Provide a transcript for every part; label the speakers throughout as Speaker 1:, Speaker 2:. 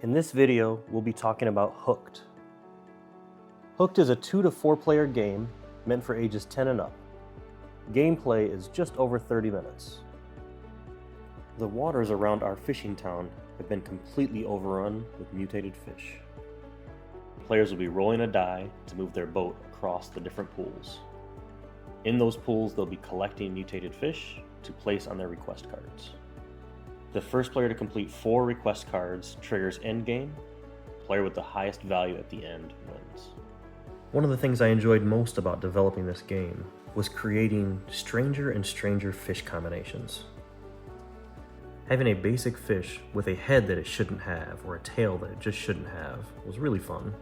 Speaker 1: In this video, we'll be talking about Hooked. Hooked is a 2 to 4 player game meant for ages 10 and up. Gameplay is just over 30 minutes. The waters around our fishing town have been completely overrun with mutated fish. Players will be rolling a die to move their boat across the different pools. In those pools, they'll be collecting mutated fish to place on their request cards. The first player to complete 4 request cards triggers endgame. Player with the highest value at the end wins. One of the things I enjoyed most about developing this game was creating stranger and stranger fish combinations. Having a basic fish with a head that it shouldn't have or a tail that it just shouldn't have was really fun.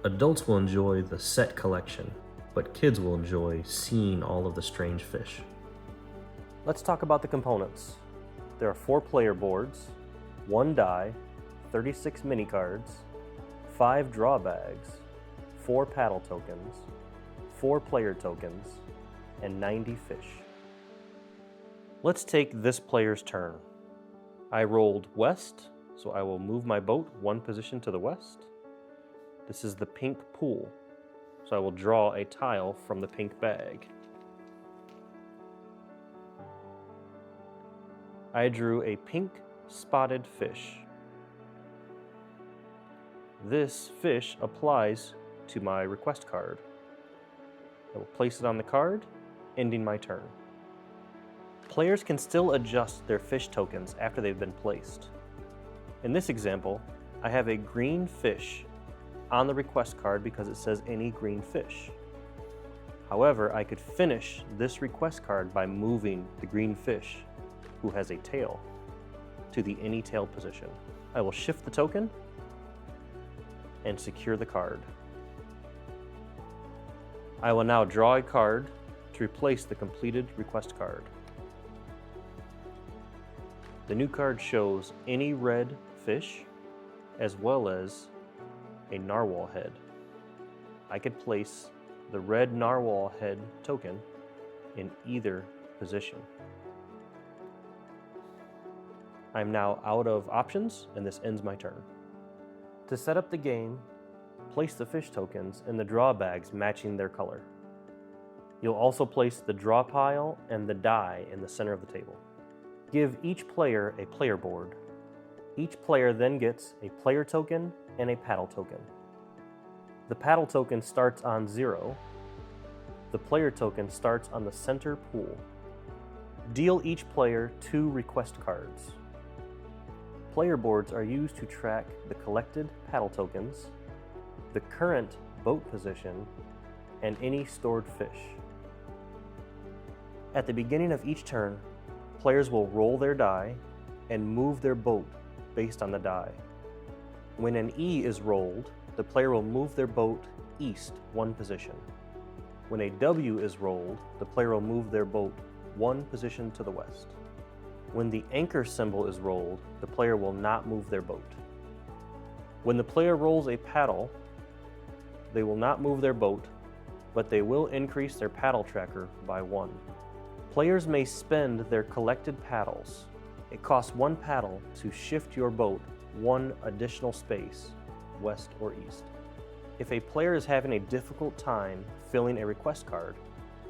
Speaker 1: Adults will enjoy the set collection, but kids will enjoy seeing all of the strange fish. Let's talk about the components. There are 4 player boards, 1 die, 36 mini cards, 5 draw bags, 4 paddle tokens, 4 player tokens, and 90 fish. Let's take this player's turn. I rolled west, so I will move my boat 1 position to the west. This is the pink pool, so I will draw a tile from the pink bag. I drew a pink spotted fish. This fish applies to my request card. I will place it on the card, ending my turn. Players can still adjust their fish tokens after they've been placed. In this example, I have a green fish on the request card because it says any green fish. However, I could finish this request card by moving the green fish, who has a tail, to the any tail position. I will shift the token and secure the card. I will now draw a card to replace the completed request card. The new card shows any red fish as well as a narwhal head. I could place the red narwhal head token in either position. I'm now out of options, and this ends my turn. To set up the game, place the fish tokens in the draw bags matching their color. You'll also place the draw pile and the die in the center of the table. Give each player a player board. Each player then gets a player token and a paddle token. The paddle token starts on 0. The player token starts on the center pool. Deal each player 2 request cards. Player boards are used to track the collected paddle tokens, the current boat position, and any stored fish. At the beginning of each turn, players will roll their die and move their boat based on the die. When an E is rolled, the player will move their boat east 1 position. When a W is rolled, the player will move their boat 1 position to the west. When the anchor symbol is rolled, the player will not move their boat. When the player rolls a paddle, they will not move their boat, but they will increase their paddle tracker by 1. Players may spend their collected paddles. It costs 1 paddle to shift your boat 1 additional space, west or east. If a player is having a difficult time filling a request card,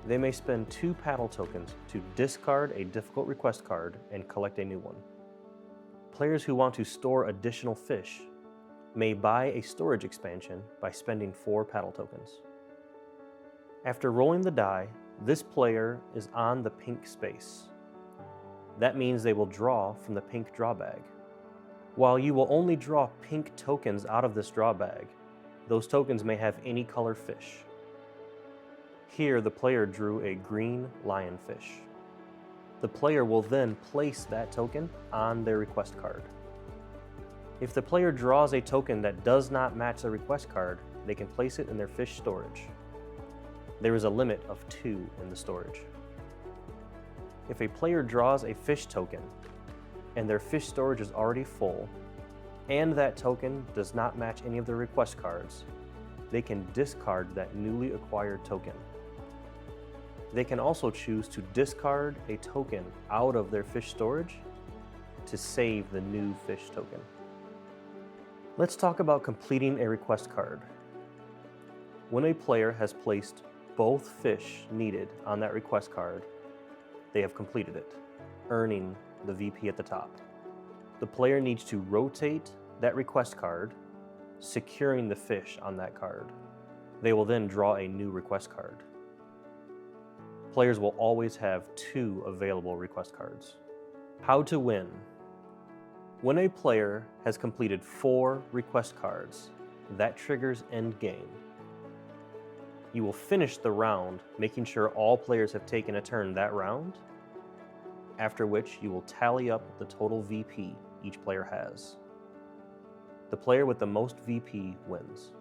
Speaker 1: they may spend 2 paddle tokens to discard a difficult request card and collect a new one. Players who want to store additional fish may buy a storage expansion by spending 4 paddle tokens. After rolling the die, this player is on the pink space. That means they will draw from the pink draw bag. While you will only draw pink tokens out of this draw bag, those tokens may have any color fish. Here, the player drew a green lionfish. The player will then place that token on their request card. If the player draws a token that does not match the request card, they can place it in their fish storage. There is a limit of 2 in the storage. If a player draws a fish token and their fish storage is already full, and that token does not match any of their request cards, they can discard that newly acquired token. They can also choose to discard a token out of their fish storage to save the new fish token. Let's talk about completing a request card. When a player has placed both fish needed on that request card, they have completed it, earning the VP at the top. The player needs to rotate that request card, securing the fish on that card. They will then draw a new request card. Players will always have 2 available request cards. How to win. When a player has completed 4 request cards, that triggers endgame. You will finish the round, making sure all players have taken a turn that round, after which you will tally up the total VP each player has. The player with the most VP wins.